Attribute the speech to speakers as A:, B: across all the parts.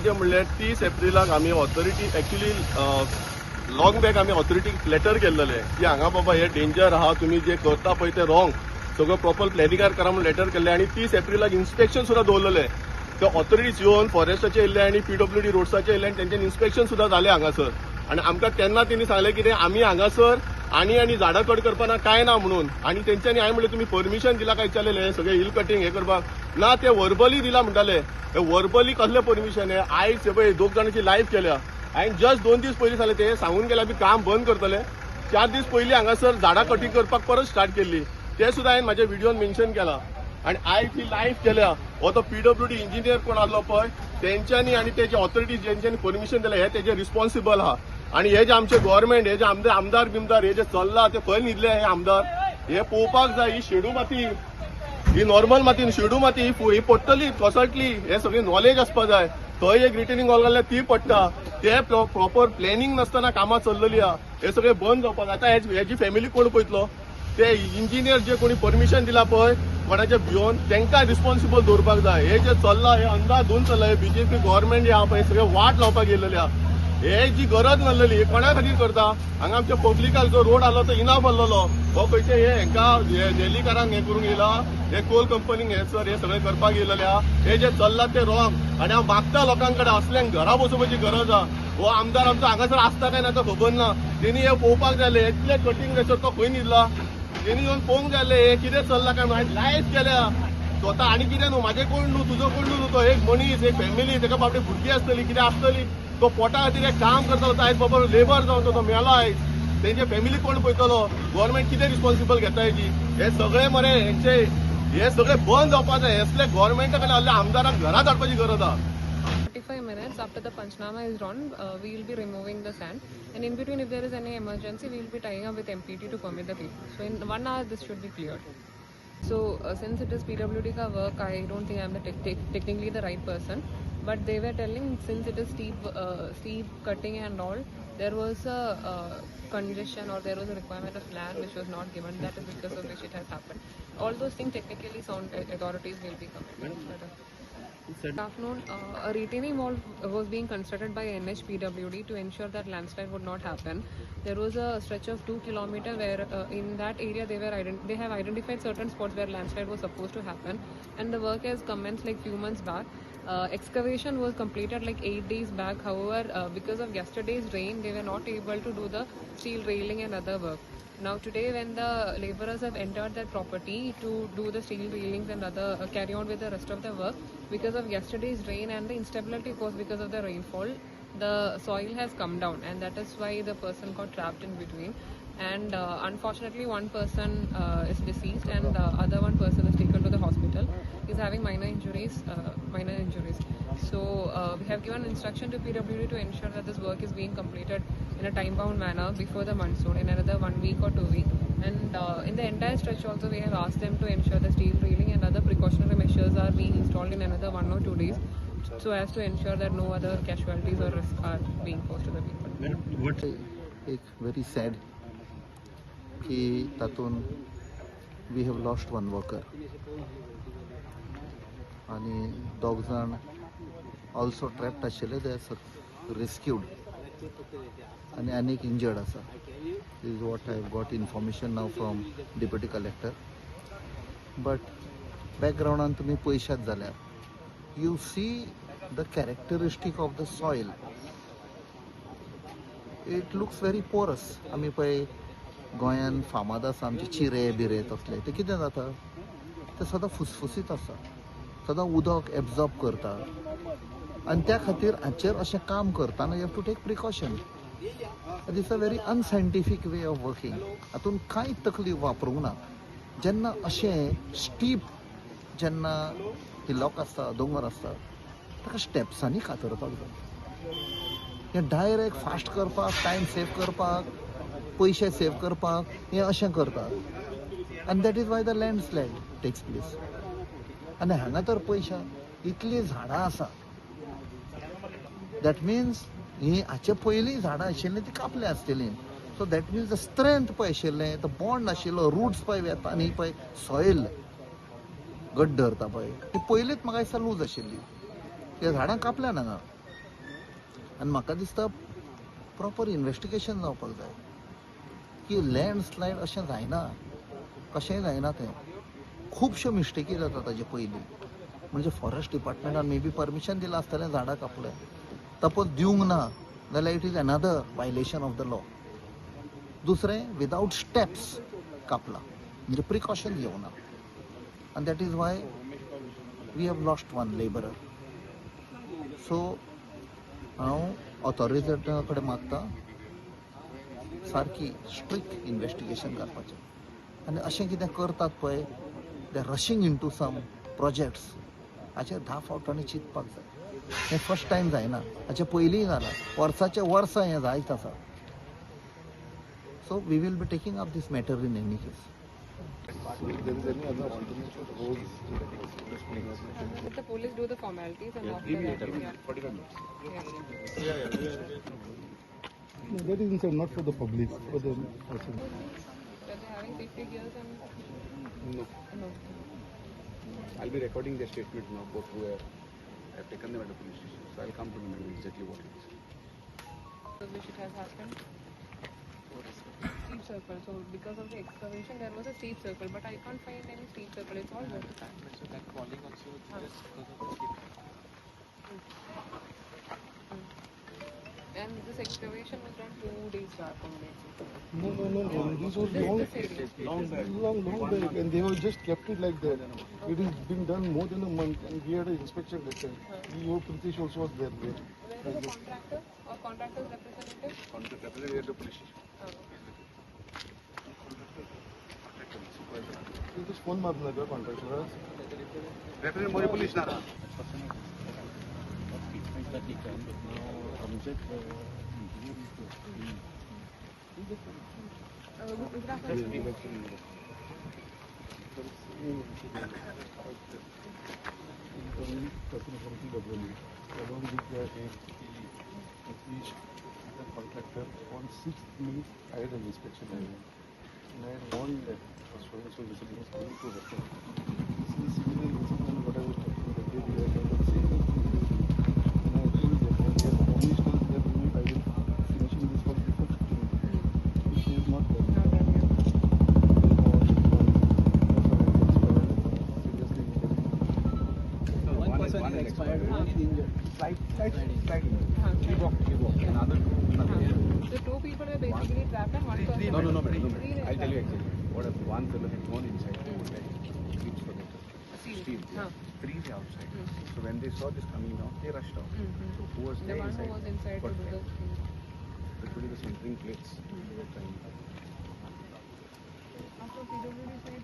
A: म्हणल्यार 30 एप्रिलाक आमी authority actually long back आमी ऑथॉरिटीक लेटर केल्लेले की हांगा बाबा हे डेंजर आहा, तुम्ही जे करता पळय ते रॉंग, सगळं प्रॉपर प्लॅनिंगार करा म्हणून लेटर केल्ले आणि 30 एप्रिलाक इन्स्पेक्शन सुद्धा दवरलेले. ते ऑथॉरिटीज येवन फॉरेस्टाचे येयल्ले आणि PWD रोड्साचे येयल्ले आणि त्यांचे इन्स्पेक्शन सुद्धा झाले हांगासर. आणि आमकां तेन्ना तेणी सांगले की आमी हांगासर आनी झाडां कट करपाना काय ना म्हणून. आणि तेंच्यांनी हांवें म्हणलें तुम्ही परमिशन दिला काय विचारलेले सगळे हिल कटिंग हे करपाक. ना ते वर्बली दिला म्हणटाले. वर्बली कसले परमिशन आहे. आयज पळय 2 जाणांची लायफ केल्या. हांवें जस्ट 2 दीस पयलीं सांगले ते सांगून गेले आमी काम बंद करतले. 4 दीस पयलीं हांगासर झाडां कटिंग करपाक परत स्टार्ट केल्ली. ते सुद्धा हांवें म्हाज्या व्हिडिओन मेन्शन केला. आणि आयज ही लायफ केल्या हो तो PWD इंजिनियर कोण आसलो पळय तेंच्यांनी आणि तेजे ऑथॉरिटीज जेंच्यांनी परमिशन दिलें हे तेजे रिस्पॉन्सिबल आहा. आणि हे जे आमचे गव्हर्नमेंट हे जे आमदार बिमदार हे जे चल्ला ते खंय न्हिदले हे आमदार हे पळोवपाक जाय. ही शेडू माती, ही नॉर्मल माती, शेडू माती ही पडटली कोसळटली हे सगळी नॉलेज आसपा जाय. थंय एक रिटेनिंग वॉल घातल्या ती पडटा. ते प्रॉपर प्लॅनिंग नासतना कामां चल्लेली आहा. हे सगळे बंद जावपाक. आतां हेजी फॅमिली कोण पळयतलो. ते इंजिनियर जे कोणी परमिशन दिला पळय कोणाचे भिवन तांकां रिस्पॉन्सिबल दवरपाक जाय. हे जे चल्ला हे अंधाधुंद चल्ला. हे BJP गव्हर्नमेंट जे आहा पळय सगळे वाट लावपाक येयलेले आहा. हे जी गरज नासलेली हे कोणा खातीर करता. हांगा आमच्या पब्लिकाक जो रोड आलो तो इनाफ आसलेलो हो खंयचे हे हांकां दिल्लीकारांक हे करूंक येयला. हे कोल कंपनीक हे सर हे सगळे करपाक येयलेले आहा. हे जे चल्ला ते रॉंग. आणि हांव मागता लोकां कडेन असल्यांक घरा बसोवपाची गरज आहा. हो आमदार आमचो हांगासर आसता काय ना तो खबर ना. तेणी हे पळोवपाक जाय इतले कटिंग थंयसर तो खंय न्हिदला. तेणी येवन पळोवंक जाय हे कितें चल्ला काय म्हणून. लायफ केल्या स्वता आनी कितें न्हू. म्हाजे कोण न्हू तुजो कोण न्हू. तो एक मनीस एक फॅमिली ताका बाबडे भुरगीं आसतली कितें आसतली. तो पोटा खातीर एक काम करतालो. आयज बाबा लेबर जावन तो मेलो आयज. तेंचे फॅमिली कोण पळयतलो. गव्हर्नमेंट कितें रिस्पॉन्सिबल घेता हेजी. हे सगळे मरे हे सगळे बंद जावपाक जाय. असले गव्हर्नमेंटा कडेन आसले आमदारांक घरा धाडपाची गरज आहा.
B: 45 minutes after the Panchnama is done, we will be removing the sand, and in between if there is any emergency we will be tying up with MPT to permit the people. So in 1 hour this should be cleared. So since it is PWD ka work, I don't think I am the technically the right person, but they were telling since it is steep cutting and all, there was a congestion or there was a requirement of land which was not given. That is because of which it has happened. All those things technically sound authorities will be coming. Good afternoon. A retaining wall was being constructed by NHPWD to ensure that landslide would not happen. There was a stretch of 2 kilometers where in that area they have identified certain spots where landslide was supposed to happen, and the work has commenced like few months back. Excavation was completed like 8 days back. However, because of yesterday's rain, they were not able to do the steel railing and other work. Now today when the laborers have entered that property to do the steel railings and other carry on with the rest of the work, because of yesterday's rain and the instability caused because of the rainfall, the soil has come down, and that is why the person got trapped in between. And unfortunately one person is deceased and the other one person is taken to the hospital. He's having minor injuries. So we have given instruction to PWD to ensure that this work is being completed in a time bound manner before the monsoon in another 1 week or 2 weeks. And in the entire stretch also we have asked them to ensure the steel railing and other precautionary measures are being installed in another 1 or 2 days, so as to ensure that no other casualties or risks are being posed to the people.
C: It's very sad ki tatun we have lost one worker आणि 2 जण also trapped आशिल्ले. They are rescued and anik injured asa. This is what I have got information now from Deputy Collector. But background तुम्ही पळयशात जाल्यार you see the characteristic of the soil. It looks very porous. आमी पळय गोंयान फामाद आसा आमचे चिरे बिरे तसले. ते कितें जाता ते सदां फुसफुसीत आसा. सदां उदक एब्जॉर्ब करता आनी त्या खातीर हाचेर अशें काम करतना you have to take precaution. This is a very unscientific way of working. हातूंत कांय तकलीफ वापरूंक ना. जेन्ना अशें स्टीप जेन्ना हिलॉक आसता दोंगर आसता ताका स्टेप्सांनी कातरपाक जाय. हें डायरेक्ट फास्ट करपाक टायम सेव करपाक पयशे सेव करपाक हें अशें करतात. आनी that is why the landslide takes place. आनी हांगा तर पयशा इतलीं झाडां आसा. दॅट मिन्स ही हाचे पयलीं झाडां आशिल्लीं ती कापले आसतलीं. So that means the strength पळय आशिल्लें तो बॉन्ड आशिल्लो रूट्स पळय वेतांनी पळय सॉयल गड्ड धरता पळय ती पयलींच म्हाका दिसता लूज आशिल्ली. त्या झाडां कापल्यान हांगा आनी म्हाका दिसता प्रॉपर इन्व्हेस्टिगेशन जावपाक जाय की लँडस्लायड अशें जायना, कशेंय जायना तें. खुबश्यो मिस्टेकी जाता ताजे पयलीं. म्हणजे फॉरेस्ट डिपार्टमेंटान मे बी परमिशन दिलां आसतलें झाडां कापलें, सपोज दिवंक ना जाल्यार it is another violation of the law. दुसरें विदाउट स्टेप्स कापला, म्हणजे प्रिकॉशन घेवना. आनी that is why we have lost one labourer. So हांव ऑथॉरिटी कडेन मागता सारकी स्ट्रिक्ट इन्व्हेस्टिगेशन करपाचें. आनी अशें कितें करतात पळय, they rushing into some projects, हाचेर 10 फावटांनी चिंतपाक जाय. हें फर्स्ट टायम जायना, हाचे पयलींय जालां. वर्साचे वर्सां हें जायत आसा. So we will be taking up this matter in any case.
B: Let the police do the formalities and after that, yeah.
D: No, that is inside, not for the public, for the person.
B: That they're having safety gears and
E: No,
B: no.
E: I'll be recording their statement now, both who have taken them at the police station. So I'll come to know exactly what it is.
B: Which it has happened. Steep circle. So because of the excavation, there was a steep circle, but I can't find any steep circle. It's all vertical.
F: So that falling also just because of the
B: And this excavation was done 2 days back only.
D: No. This was long back, and they have just kept it like that. It has been done more than a month, and we had an inspection letter. Your Pritish also was there.
B: Where is the contractor or contractor's representative?
E: Representative at the police station.
D: You just phone मारणार का contractor?
E: Representative Mori police na.
D: Along with the contractor on 6th May, I had an inspection and I had warned that so this was going to happen. Since what I was talking the day we had done the same thing. And I told them that they have promised us that I will finishing this work before 15. Which is not done.
F: one person is expired, one is injured.
E: Slightly. He walked. Another two.
B: The 2 people were basically trapped and 1 person.
E: No, madam.
B: Three
E: I'll tell you exactly. What happened? One fellow had gone inside. Reached for the steel.
B: Huh.
E: 3 were outside. So when they saw this coming down, they rushed out. So who was
B: The
E: there
B: one who
E: inside?
B: was inside to do the
E: Literally the centering plates. They were trying.
B: After PWD said,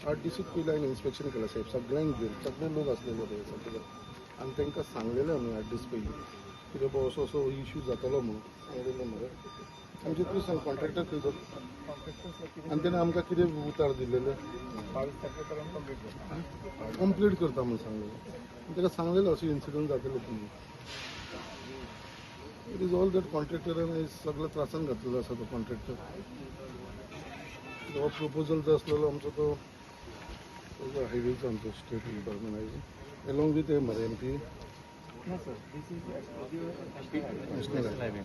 D: RTC पहिला inspection केलं साहेब, सगळ्यांक घेऊन सगळे लोक असलेले होते सगळे. आणि तांकां सांगलेलें आमी 8 दीस पयलीं कितें बाबा असो असो इश्यू जातलो म्हणून. सांगलेलें मरे आमचे तूं सांग कॉन्ट्रॅक्टर खंय आनी तेणें आमकां कितें उतार दिलेले कंप्लीट करता म्हणून सांगलेलें. ताका सांगलेलें असो इन्सिडंट जातलो तुमी. इट इज ऑल दॅट कॉन्ट्रॅक्टरान सगळ्या त्रासान घातलेलो आसा तो कॉन्ट्रॅक्टर. जो प्रपोजल जो असलेलो आमचो तो हायवेचो आमचो स्टेट डिपार्टमेंट आहे along with M R M P national highway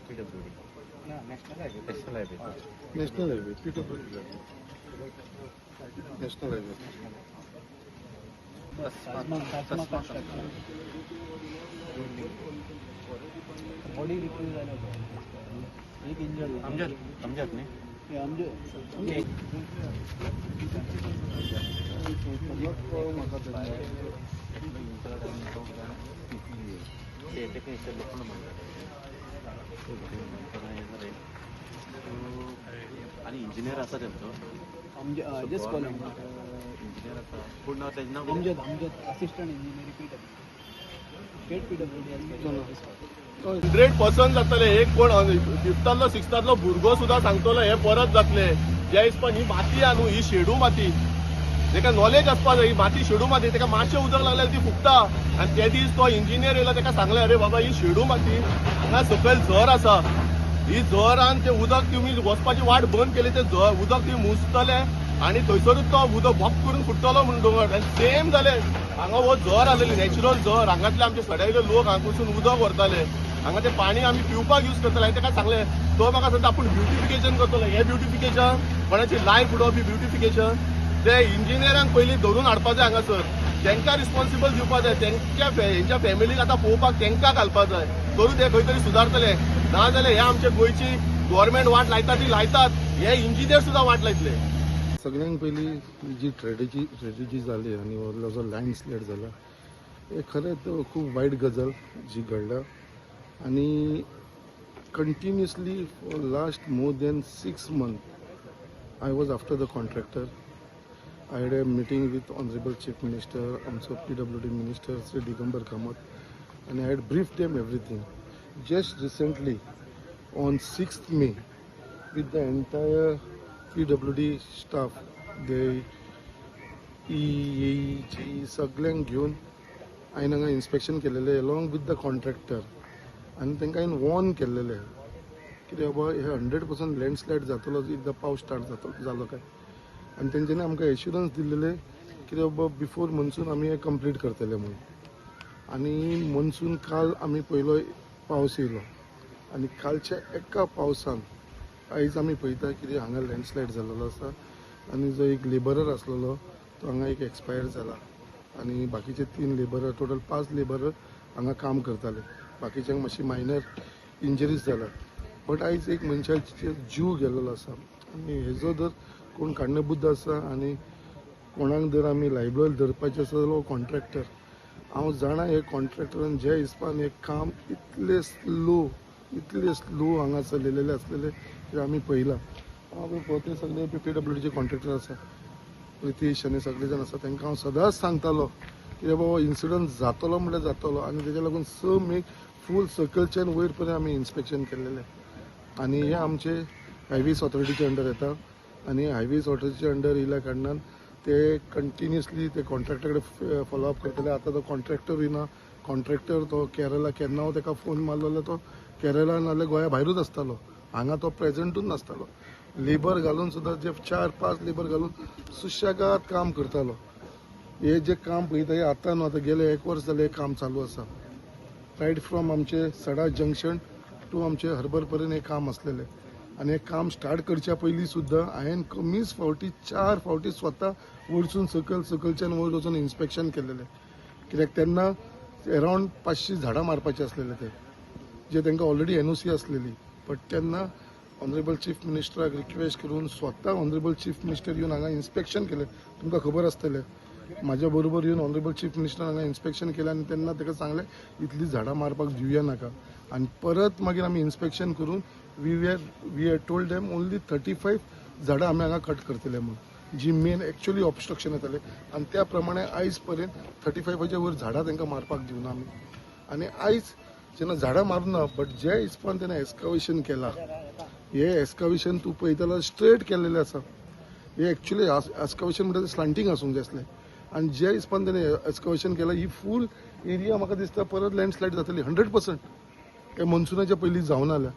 D: national highway PWD national highway.
F: Body retrieve झाला एक इंजर्ड
E: समजत नाही.
G: आणि इंजिनियर असा त्यांचं
F: जस्ट कॉल
G: इंजिनियर असा पूर्ण त्याचं नाव
F: Amjad assistant engineer state PWD
A: 100% जातले. एक कोण 5th 6th भुरगो सुद्धा सांगतलो हे परत जातले. ज्या हिसपान ही माती आहा न्हू, ही शेडू माती, जेका नॉलेज आसपा जाय. ही माती शेडू माती, तेका मातशें उदक लागल्यार ती फुगता. आनी ते दीस तो इंजिनियर येयलो, तेका सांगलें अरे बाबा ही शेडू माती, हांगा सकयल झर आसा, ही जरान ते उदक तुम्ही वचपाची वाट बंद केली ते उदक तुम्ही मुजतले आणि थंयसरूच तो उदक भोप करून फुट्टलो म्हणून दोंगर सेम जाले हांगा हो जर आलेली नॅचरल जर हांगातले आमचे सडायले लोक हांगासून उदक व्हरताले हांगा ते पाणी आमी पिवपाक यूज करतले हांवें ताका सांगले तो म्हाका सांगता आपूण ब्युटिफिकेशन करतलो हे ब्युटिफिकेशन कोणाची लायफ उडोवप ब्युटिफिकेशन ते इंजिनियरांक पयलीं धरून हाडपा जाय हांगासर तांकां रिस्पॉन्सिबल दिवपाक जाय हेंच्या फॅमिलीक आतां पळोवपाक तांकां घालपाक जाय करून ते खंय तरी सुदारतले ना जाल्यार हे आमचे गोंयची गव्हर्नमेंट वाट लायता ती लायतात हे इंजिनियर सुद्दां वाट लायतले
D: सगळ्यांक पयली जी ट्रेजेडी जाली आनी व्हडलो जो लँडस्लायड जाला हे खरेंच खूब वायट गजाल जी घडला आनी continuously for last more than 6 months I was after the contractor I had a meeting with Honorable Chief Minister, also PWD Minister Sri Digambar Kamath, and I had briefed them everything. Just recently, on 6th May, with the entire PWD staff, they EEG सगळ्यांक घेऊन हांवें हांगा inspection केलेलें along with the contractor, आनी तांकां हांवें warn केल्लेलें कित्याक बाबा हे 100% लँडस्लायड जातलो एकदा पावस स्टार्ट जालो काय आनी तेंच्यांनी आमकां एश्युरन्स दिल्लेले कित्याक बाबा बिफोर मनसून आमी हे कंप्लीट करतले म्हणून आनी मनसून काल आमी पयलो पावस येयलो आनी कालच्या एका पावसान आयज आमी पळयता कितें हांगा लँडस्लायड जाल्लो आसा आनी जो एक लेबरर आसलेलो तो हांगा एक एक्सपायर जाला आनी बाकीचे 3 लेबरर टोटल 5 लेबरर हांगा काम करताले बाकीच्यांक मातशी मायनर इंजरीज जाला बट आयज एक मनशाचो जीव गेल्लो आसा आनी हेजो जर कोण कारणीभूत आसा आनी कोणाक जर आमी लायबल धरपाचें आसा जाल्यार कॉन्ट्रॅक्टर हांव जाणा हे कॉन्ट्रॅक्टरान जे हिसपान हे काम इतले स्लो हांगा चलयलेले आसलेले की आमी पळयलां हांव पोते सगळे PWDचे कॉन्ट्रॅक्टर आसा रितीश आनी सगळे जाण आसा तांकां हांव सदांच सांगतालो की बाबा इन्सिडंट जातलो म्हणल्यार जातलो आनी तेच्या लागून 6 मे फूल सर्कलच्यान वयर पर्यंत आमी इन्स्पेक्शन केल्लेलें आनी हे आमचे हायवेज ऑथॉरिटीचे अंडर येता आनी हायवेज ऑथॉरिटीचे अंडर येयल्या कारणान ते कंटिन्युअसली ते कॉन्ट्रॅक्टर कडेन फॉलोअप करतले आतां तो कॉन्ट्रॅक्टर येना कॉन्ट्रॅक्टर तो केरला केन्ना हांव ताका फोन मारलो जाल्यार तो केरला नाल्यार गोंया भायरूच आसतालो हांगा तो प्रेझेंटूच नासतालो लेबर घालून सुद्दां जे 4-5 लेबर घालून सुशेगाद काम करतालो हे जे काम पळयता हे आतां न्हू आतां गेले 1 वर्स जालें काम चालू आसा रायट फ्रॉम आमचे सडा जंक्शन टू आमचे हर्बर पर्यंत हे काम आसलेलें आनी हे काम स्टार्ट करच्या पयलीं सुद्दां हांवें कमीच फावटी 4 फावटी स्वता वयरसून सकलच्यान वयर वचून इन्स्पेक्शन केलेलें कित्याक तेन्ना अरावंड 500 झाडां मारपाचे आसलेले ते जे तांकां ऑलरेडी NOC आसलेली बट तेन्ना ऑनरेबल चीफ मिनिस्टराक रिक्वेस्ट करून स्वता ऑनरेबल चीफ मिनिस्टर येवन हांगा इन्स्पेक्शन केलें तुमकां खबर आसतलें म्हाज्या बरोबर येवन ऑनरेबल चीफ मिनिस्टर हांगा इन्स्पेक्शन केलें आनी तेन्ना ताका सांगलें इतलीं झाडां मारपाक दिवया नाका आनी परत मागीर आमी इन्स्पेक्शन करून we had told them only 35 झाडां आमी हांगा कट करतले म्हणून जी मेन एक्चुअली ऑब्स्ट्रक्शन येतालें आनी त्या प्रमाणे आयज पर्यंत 35च्या वयर झाडां तांकां मारपाक दिवना आमी आनी आयज जेन्ना झाडां मारुना बट जे हिसपान तेणें एस्कावेशन केलां हे एस्कावेशन तूं पळयतलो स्ट्रेट केल्लेलें आसा हे एक्चुअली एस्कावेशन म्हणटा तें स्लांटींग आसूंक जाय आसलें आनी जे हिसपान तेणें एस्कावेशन केलां ही फूल एरिया म्हाका दिसता परत लँडस्लायड जातली 100% हे मनसुनाच्या पयलीं जावन आल्या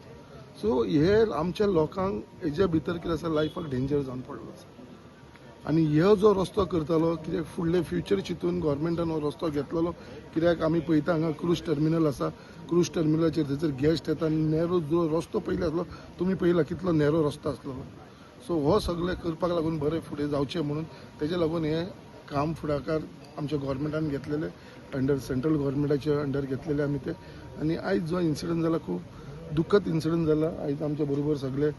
D: सो हे आमच्या लोकांक हेज्या भितर कितें आसा लायफाक डेंजर जावन पडलो आसा आनी हो जो रस्तो करतालो कित्याक फुडले फ्युचर चिंतून गोवोरमेंटान हो रस्तो घेतलेलो कित्याक आमी पळयता हांगा क्रूज टर्मिनल आसा क्रूज टर्मिनलाचेर थंयसर गेस्ट येता नॅरो जो रस्तो पयलीं आसलो तुमी पळयला कितलो नॅरो रस्तो आसलेलो सो हो सगळें करपाक लागून बरें फुडें जावचें म्हणून तेजे लागून हे काम फुडाकार आमच्या गोवोरमेंटान घेतलेले अंडर सेंट्रल गोवोरमेंटाच्या अंडर घेतलेले आमी ते आनी आयज जो इन्सिडंट जाला खूब दुख्खद इन्सिडंट जाला आयज आमच्या बरोबर सगळे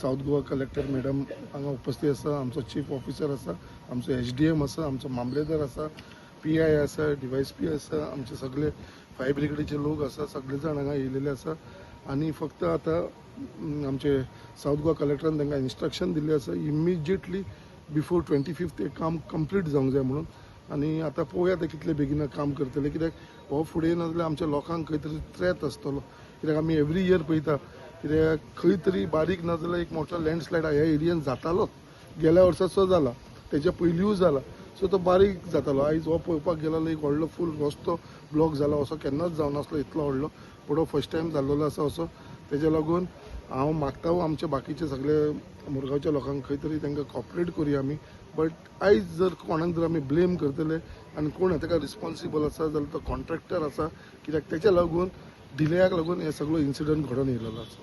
D: साऊथ गोवा कलेक्टर मॅडम हांगा उपस्थित आसा आमचो चीफ ऑफिसर आसा आमचो SDM आसा आमचो मामलेदार आसा PI आसा DYSP आसा आमचे सगळे फायर ब्रिगेडीचे लोक आसा सगळे जाण हांगा येयलेले आसा आनी फक्त आतां आमचे साऊथ गोवा कलेक्टरान तांकां इन्स्ट्रक्शन दिल्लें आसा इमिजिएटली बिफोर 25th हे काम कंप्लीट जावंक जाय म्हणून आनी आतां पळोवया ते कितले बेगीन काम करतले कित्याक हो फुडें ना जाल्यार आमच्या लोकांक खंय तरी त्रेत आसतलो कित्याक आमी एवरी इयर पळयता कित्याक खंय तरी बारीक ना जाल्यार एक मोठो लँडस्लायड ह्या एरियेन जातालो गेल्या वर्साचो जाला तेच्या पयलींय जाला सो तो बारीक जातालो आयज हो पळोवपाक गेलो एक व्हडलो फूल रस्तो ब्लॉक जाला असो केन्नाच जावन नासलो इतलो व्हडलो बट हो फर्स्ट टायम जाल्लो आसा असो
H: तेज्या लागून हांव मागता आमचे बाकीचे सगळे मुरगांवच्या लोकांक खंय तरी तांकां कॉपरेट करुया आमी. बट आयज जर कोणाक जर आमी ब्लेम करतले आनी कोण ताका रिस्पॉन्सिबल आसा जाल्यार तो कॉन्ट्रॅक्टर आसा, कित्याक तेच्या लागून डिलेयाक लागून हे सगळो इन्सिडंट घडोवन येयलेलो आसा.